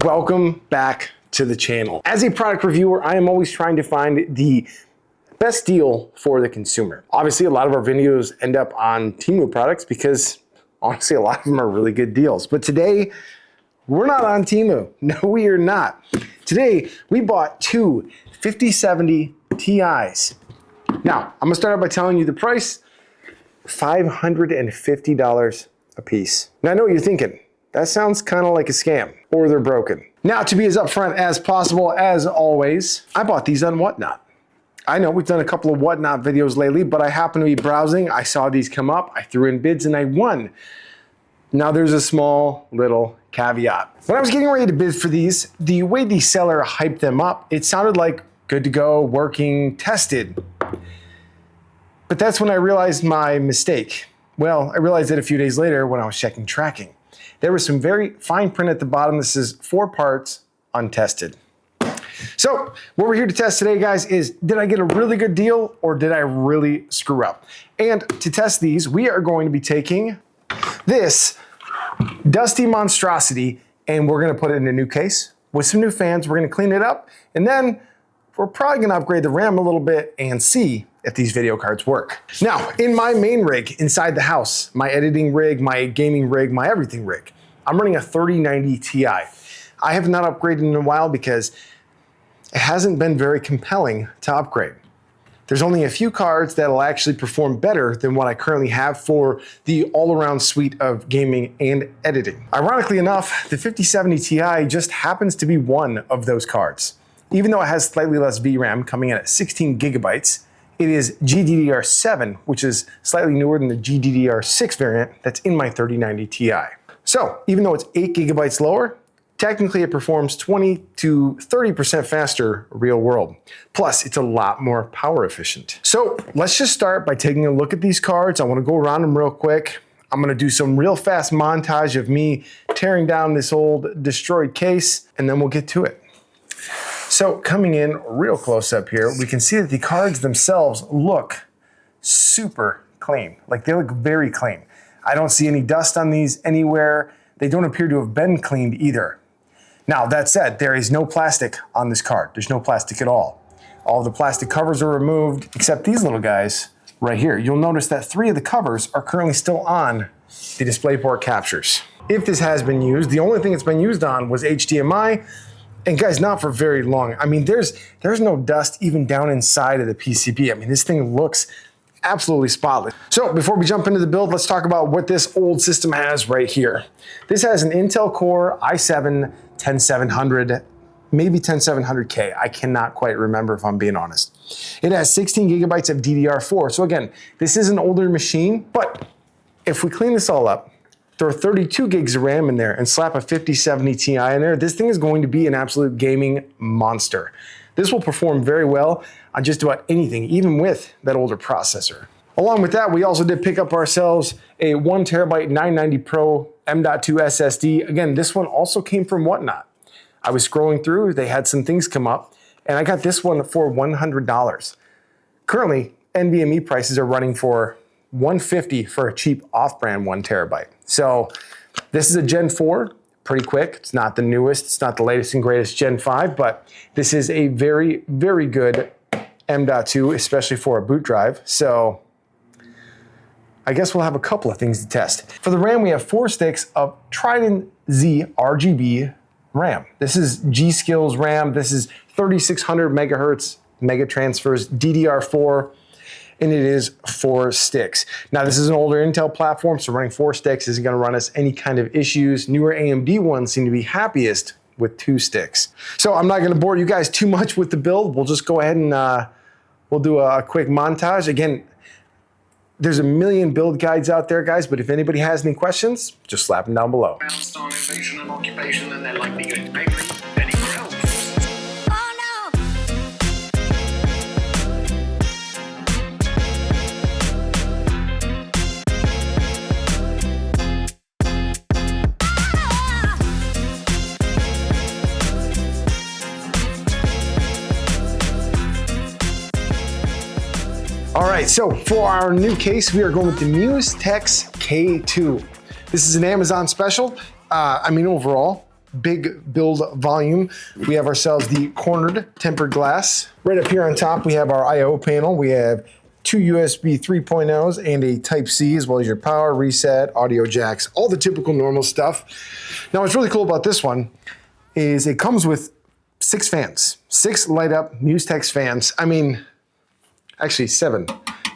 Welcome back to the channel. As a product reviewer, I am always trying to find the best deal for the consumer. Obviously, a lot of our videos end up on Temu products because honestly, a lot of them are really good deals. But today, we're not on Temu. No, we are not. Today, we bought two 5070 Ti's. Now, I'm gonna start out by telling you the price, $550 a piece. Now, I know what you're thinking. That sounds kind of like a scam, or they're broken. Now, to be as upfront as possible, as always, I bought these on Whatnot. I know we've done a couple of Whatnot videos lately, but I happened to be browsing, I saw these come up, I threw in bids and I won. Now there's a small little caveat. When I was getting ready to bid for these, the way the seller hyped them up, it sounded like good to go, working, tested. But that's when I realized my mistake. Well, I realized it a few days later when I was checking tracking. There was some very fine print at the bottom. This is 4 parts, untested. So what we're here to test today, guys, is did I get a really good deal or did I really screw up? And to test these, we are going to be taking this dusty monstrosity and we're gonna put it in a new case with some new fans. We're gonna clean it up and then we're probably gonna upgrade the RAM a little bit and see if these video cards work. Now, in my main rig inside the house, my editing rig, my gaming rig, my everything rig, I'm running a 3090 Ti. I have not upgraded in a while because it hasn't been very compelling to upgrade. There's only a few cards that'll actually perform better than what I currently have for the all-around suite of gaming and editing. Ironically enough, the 5070 Ti just happens to be one of those cards. Even though it has slightly less VRAM coming in at 16 gigabytes, it is GDDR7, which is slightly newer than the GDDR6 variant that's in my 3090 Ti. So even though it's 8 gigabytes lower, technically it performs 20 to 30% faster real world. Plus, it's a lot more power efficient. So let's just start by taking a look at these cards. I wanna go around them real quick. I'm gonna do some real fast montage of me tearing down this old destroyed case, and then we'll get to it. So coming in real close up here, we can see that the cards themselves look super clean. Like they look very clean. I don't see any dust on these anywhere. They don't appear to have been cleaned either. Now, that said, there is no plastic on this card. There's no plastic at all. All of the plastic covers are removed, except these little guys right here. You'll notice that 3 of the covers are currently still on the DisplayPort captures. If this has been used, the only thing it's been used on was HDMI, and guys, not for very long. I mean, there's no dust even down inside of the PCB. I mean, this thing looks absolutely spotless. So before we jump into the build, let's talk about what this old system has right here. This has an Intel Core i7 10700, maybe 10700K. I cannot quite remember if I'm being honest. It has 16 gigabytes of DDR4. So again, this is an older machine, but if we clean this all up, throw 32 gigs of RAM in there and slap a 5070 Ti in there, this thing is going to be an absolute gaming monster. This will perform very well on just about anything, even with that older processor. Along with that, we also did pick up ourselves a 1TB 990 Pro M.2 SSD. Again, this one also came from Whatnot. I was scrolling through, they had some things come up, and I got this one for $100. Currently, NVMe prices are running for $150 for a cheap off-brand 1TB. So this is a Gen 4, pretty quick. It's not the newest, it's not the latest and greatest Gen 5, but this is a very, very good M.2, especially for a boot drive. So I guess we'll have a couple of things to test. For the RAM, we have 4 sticks of Trident Z RGB RAM. This is G.Skills RAM. This is 3600 megahertz mega transfers DDR4. And it is 4 sticks. Now, this is an older Intel platform, so running 4 sticks isn't gonna run us any kind of issues. Newer AMD ones seem to be happiest with 2 sticks. So I'm not gonna bore you guys too much with the build. We'll just go ahead and we'll do a quick montage. Again, there's a million build guides out there, guys, but if anybody has any questions, just slap them down below. Starvation and occupation, and they're likely going to pay for anywhere else. All right, so for our new case, we are going with the MuseTex K2. This is an Amazon special. I mean, overall, big build volume. We have ourselves the cornered tempered glass. Right up here on top, we have our I/O panel. We have 2 USB 3.0s and a Type-C, as well as your power, reset, audio jacks, all the typical normal stuff. Now, what's really cool about this one is it comes with 6 fans, 6 light up Mustex fans. I mean, actually 7,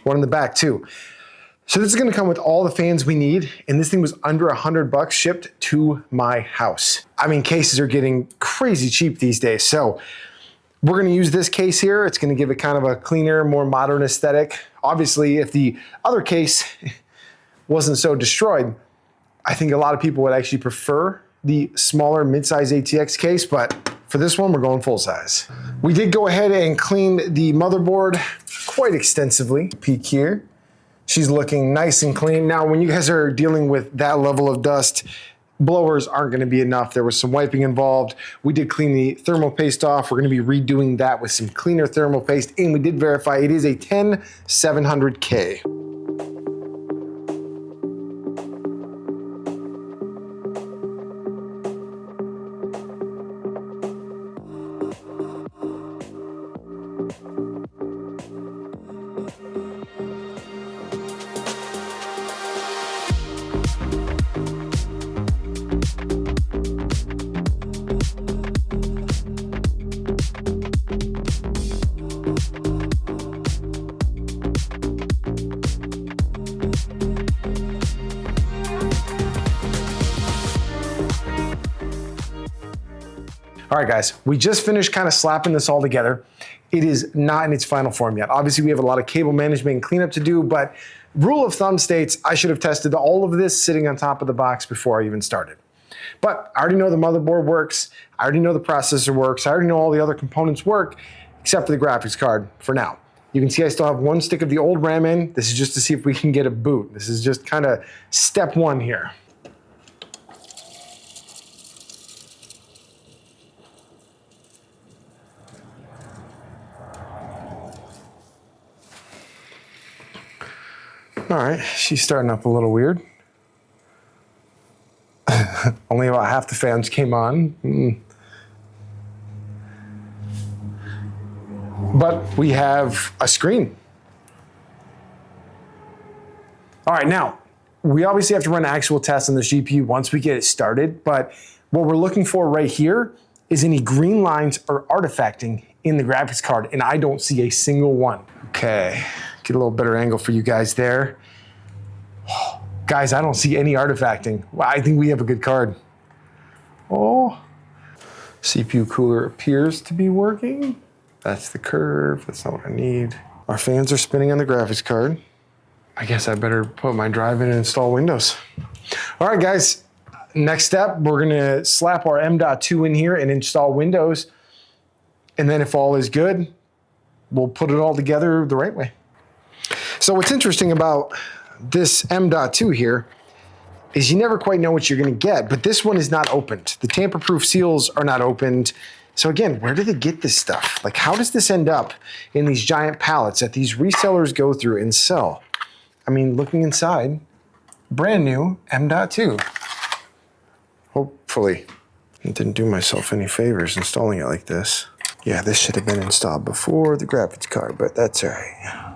one in the back too. So this is gonna come with all the fans we need, and this thing was under $100 shipped to my house. I mean, cases are getting crazy cheap these days, so we're gonna use this case here. It's gonna give it kind of a cleaner, more modern aesthetic. Obviously, if the other case wasn't so destroyed, I think a lot of people would actually prefer the smaller mid-size ATX case, but for this one, we're going full size. We did go ahead and clean the motherboard quite extensively. Peek here. She's looking nice and clean. Now, when you guys are dealing with that level of dust, blowers aren't gonna be enough. There was some wiping involved. We did clean the thermal paste off. We're gonna be redoing that with some cleaner thermal paste, and we did verify it is a 10700K. All right, guys, we just finished kind of slapping this all together. It is not in its final form yet. Obviously, we have a lot of cable management and cleanup to do, but rule of thumb states I should have tested all of this sitting on top of the box before I even started. But I already know the motherboard works. I already know the processor works. I already know all the other components work, except for the graphics card for now. You can see I still have 1 stick of the old RAM in. This is just to see if we can get a boot. This is just kind of step 1 here. All right, she's starting up a little weird. Only about half the fans came on. But we have a screen. All right, now, we obviously have to run actual tests on the GPU once we get it started, but what we're looking for right here is any green lines or artifacting in the graphics card, and I don't see a single one. Okay, get a little better angle for you guys there. Guys, I don't see any artifacting. Well, I think we have a good card. Oh, CPU cooler appears to be working. That's the curve, that's not what I need. Our fans are spinning on the graphics card. I guess I better put my drive in and install Windows. All right, guys, next step, we're gonna slap our M.2 in here and install Windows. And then if all is good, we'll put it all together the right way. So what's interesting about this M.2 here is you never quite know what you're gonna get, but this one is not opened. The tamper-proof seals are not opened. So again, where do they get this stuff? Like, how does this end up in these giant pallets that these resellers go through and sell? I mean, looking inside, brand new M.2. Hopefully, I didn't do myself any favors installing it like this. Yeah, this should have been installed before the graphics card, but that's all right.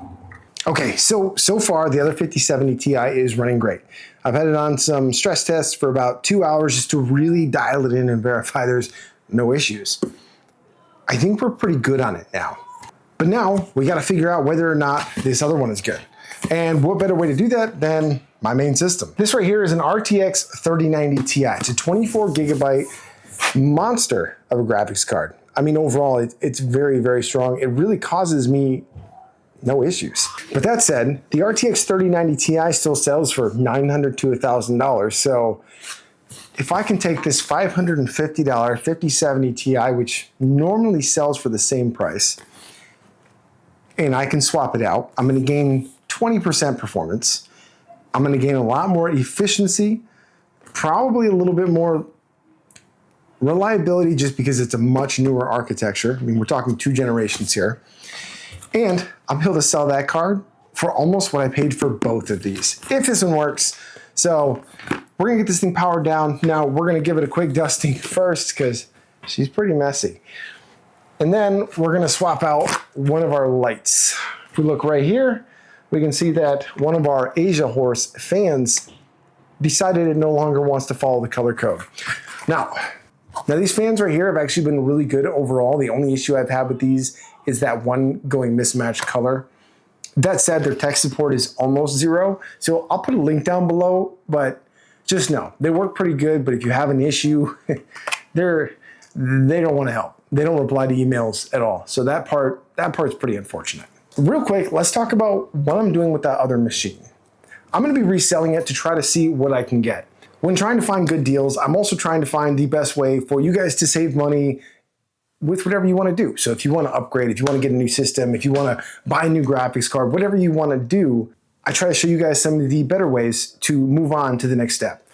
Okay, so far the other 5070 Ti is running great. I've had it on some stress tests for about 2 hours just to really dial it in and verify there's no issues. I think we're pretty good on it now. But now we gotta figure out whether or not this other one is good. And what better way to do that than my main system? This right here is an RTX 3090 Ti. It's a 24 gigabyte monster of a graphics card. I mean, overall, it's very, very strong. It really causes me no issues. But that said, the RTX 3090 Ti still sells for $900 to $1,000. So if I can take this $550 5070 Ti, which normally sells for the same price, and I can swap it out, I'm gonna gain 20% performance. I'm gonna gain a lot more efficiency, probably a little bit more reliability just because it's a much newer architecture. I mean, we're talking 2 generations here. And I'm able to sell that card for almost what I paid for both of these, if this one works. So we're gonna get this thing powered down. Now we're gonna give it a quick dusting first because she's pretty messy. And then we're gonna swap out one of our lights. If we look right here, we can see that one of our Asia Horse fans decided it no longer wants to follow the color code. Now these fans right here have actually been really good overall. The only issue I've had with these is that one going mismatched color. That said, their tech support is almost zero. So I'll put a link down below, but just know they work pretty good. But if you have an issue, they don't want to help. They don't reply to emails at all. So that part's pretty unfortunate. Real quick, let's talk about what I'm doing with that other machine. I'm going to be reselling it to try to see what I can get. When trying to find good deals, I'm also trying to find the best way for you guys to save money with whatever you want to do. So if you want to upgrade, if you want to get a new system, if you want to buy a new graphics card, whatever you want to do, I try to show you guys some of the better ways to move on to the next step.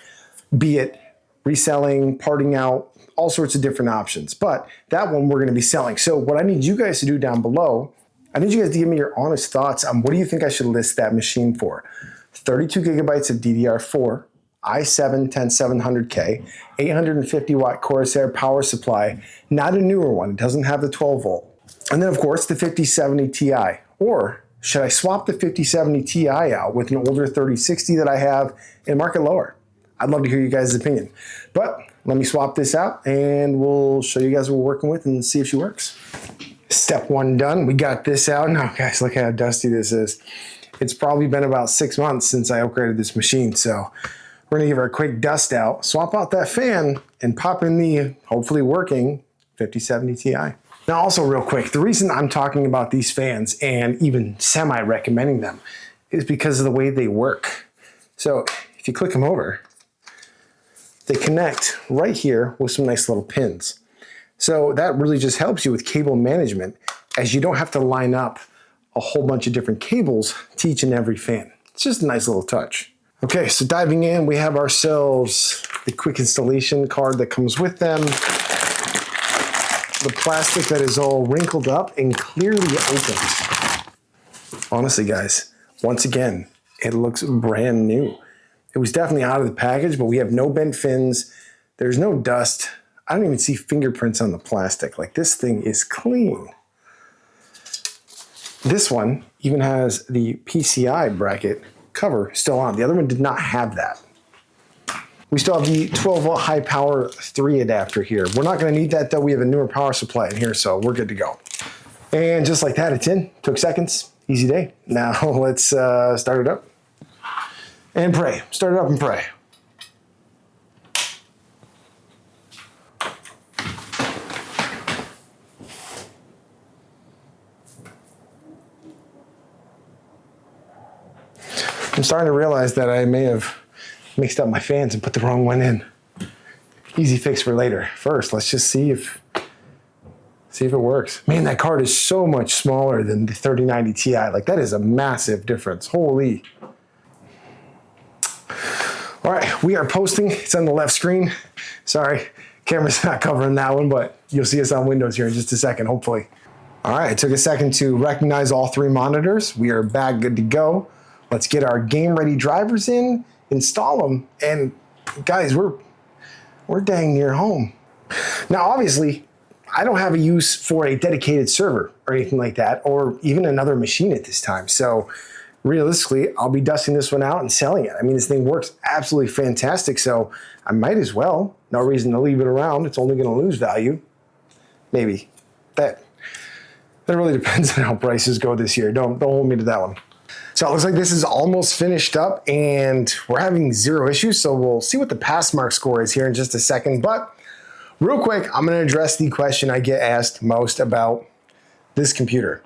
Be it reselling, parting out, all sorts of different options. But that one we're going to be selling. So what I need you guys to do down below, I need you guys to give me your honest thoughts on what do you think I should list that machine for. 32 gigabytes of DDR4, i7-10700K, 850 watt Corsair power supply, not a newer one, it doesn't have the 12 volt. And then of course the 5070 Ti, or should I swap the 5070 Ti out with an older 3060 that I have and mark it lower? I'd love to hear you guys' opinion. But let me swap this out and we'll show you guys what we're working with and see if she works. Step one done, we got this out. Now guys, look how dusty this is. It's probably been about 6 months since I upgraded this machine, so we're gonna give her a quick dust out, swap out that fan, and pop in the hopefully working 5070 Ti. Now also real quick, the reason I'm talking about these fans and even semi-recommending them is because of the way they work. So if you click them over, they connect right here with some nice little pins. So that really just helps you with cable management as you don't have to line up a whole bunch of different cables to each and every fan. It's just a nice little touch. Okay, so diving in, we have ourselves the quick installation card that comes with them. The plastic that is all wrinkled up and clearly opens. Honestly, guys, once again, it looks brand new. It was definitely out of the package, but we have no bent fins. There's no dust. I don't even see fingerprints on the plastic. Like, this thing is clean. This one even has the PCI bracket cover still on. The other one did not have that. We still have the 12 volt high power 3 adapter here. We're not gonna need that though. We have a newer power supply in here, so we're good to go. And just like that, it's in. Took seconds, easy day. Now let's start it up and pray. Start it up and pray. I'm starting to realize that I may have mixed up my fans and put the wrong one in. Easy fix for later. First, let's just see if it works. Man, that card is so much smaller than the 3090 Ti. Like, that is a massive difference. Holy. All right, we are posting. It's on the left screen. Sorry, camera's not covering that one, but you'll see us on Windows here in just a second, hopefully. All right, it took a second to recognize all 3 monitors. We are back, good to go. Let's get our game-ready drivers in, install them, and guys, we're dang near home. Now, obviously, I don't have a use for a dedicated server or anything like that, or even another machine at this time. So realistically, I'll be dusting this one out and selling it. I mean, this thing works absolutely fantastic, so I might as well. No reason to leave it around. It's only gonna lose value. Maybe. That really depends on how prices go this year. Don't hold me to that one. So it looks like this is almost finished up and we're having 0 issues. So we'll see what the pass mark score is here in just a second. But real quick, I'm going to address the question I get asked most about this computer.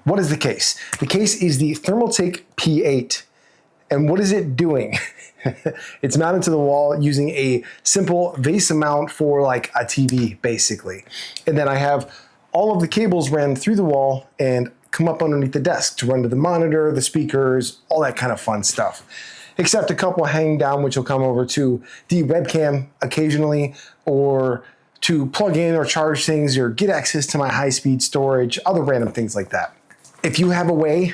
What is the case? The case is the Thermaltake P8. And what is it doing? It's mounted to the wall using a simple vase mount for like a TV, basically. And then I have all of the cables ran through the wall and come up underneath the desk to run to the monitor, the speakers, all that kind of fun stuff. Except a couple hang down, which will come over to the webcam occasionally, or to plug in or charge things, or get access to my high-speed storage, other random things like that. If you have a way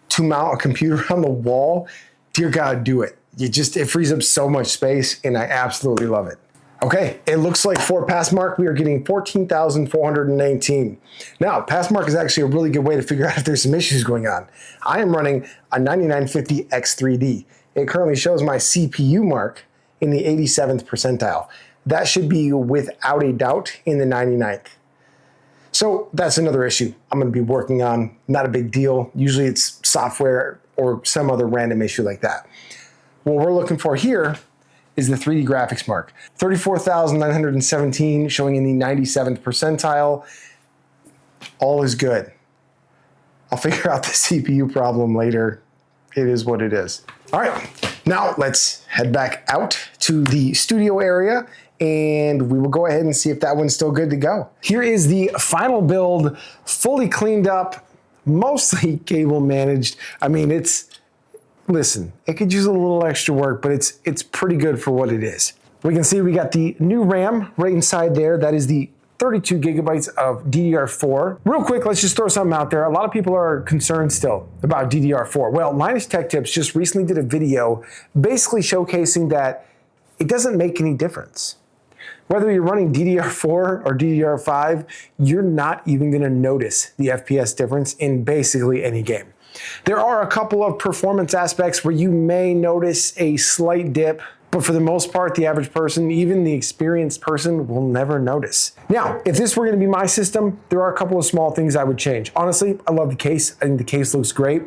to mount a computer on the wall, dear God, do it. it frees up so much space, and I absolutely love it. Okay, it looks like for pass mark, we are getting 14,419. Now, pass mark is actually a really good way to figure out if there's some issues going on. I am running a 9950X3D. It currently shows my CPU mark in the 87th percentile. That should be without a doubt in the 99th. So that's another issue I'm going to be working on. Not a big deal. Usually it's software or some other random issue like that. What we're looking for here is the 3D graphics mark. 34,917 showing in the 97th percentile. All is good. I'll figure out the CPU problem later. It is what it is. All right, now let's head back out to the studio area and we will go ahead and see if that one's still good to go. Here is the final build, fully cleaned up, mostly cable managed. I mean, listen, it could use a little extra work, but it's pretty good for what it is. We can see we got the new RAM right inside there. That is the 32 gigabytes of DDR4. Real quick, let's just throw something out there. A lot of people are concerned still about DDR4. Well, Linus Tech Tips just recently did a video basically showcasing that it doesn't make any difference. Whether you're running DDR4 or DDR5, you're not even gonna notice the FPS difference in basically any game. There are a couple of performance aspects where you may notice a slight dip, but for the most part, the average person, even the experienced person, will never notice. Now, if this were gonna be my system, there are a couple of small things I would change. Honestly, I love the case. I think the case looks great.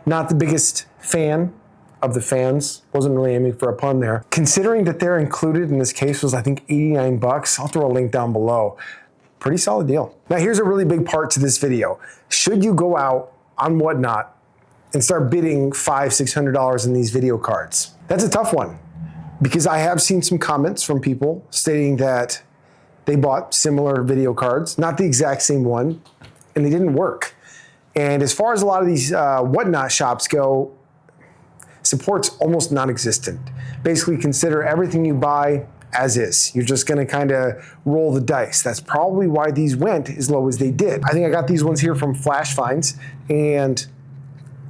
Not the biggest fan of the fans. Wasn't really aiming for a pun there. Considering that they're included in this case was, I think, 89 bucks. I'll throw a link down below. Pretty solid deal. Now, here's a really big part to this video. Should you go out on Whatnot and start bidding $500-600 in these video cards? That's a tough one, because I have seen some comments from people stating that they bought similar video cards, not the exact same one, and they didn't work. And as far as a lot of these Whatnot shops go, support's almost non-existent. Basically, consider everything you buy as is. You're just gonna kind of roll the dice. That's probably why these went as low as they did. I think I got these ones here from Flash Finds, and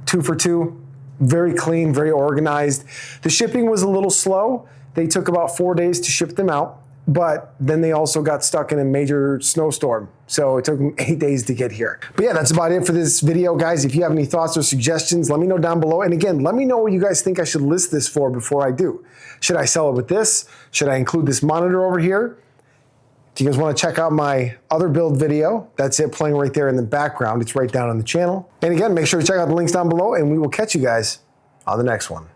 2 for 2, very clean, very organized. The shipping was a little slow. They took about 4 days to ship them out, but then they also got stuck in a major snowstorm. So it took them 8 days to get here. But yeah, that's about it for this video, guys. If you have any thoughts or suggestions, let me know down below. And again, let me know what you guys think I should list this for before I do. Should I sell it with this? Should I include this monitor over here? If you guys want to check out my other build video, that's it playing right there in the background. It's right down on the channel. And again, make sure to check out the links down below, and we will catch you guys on the next one.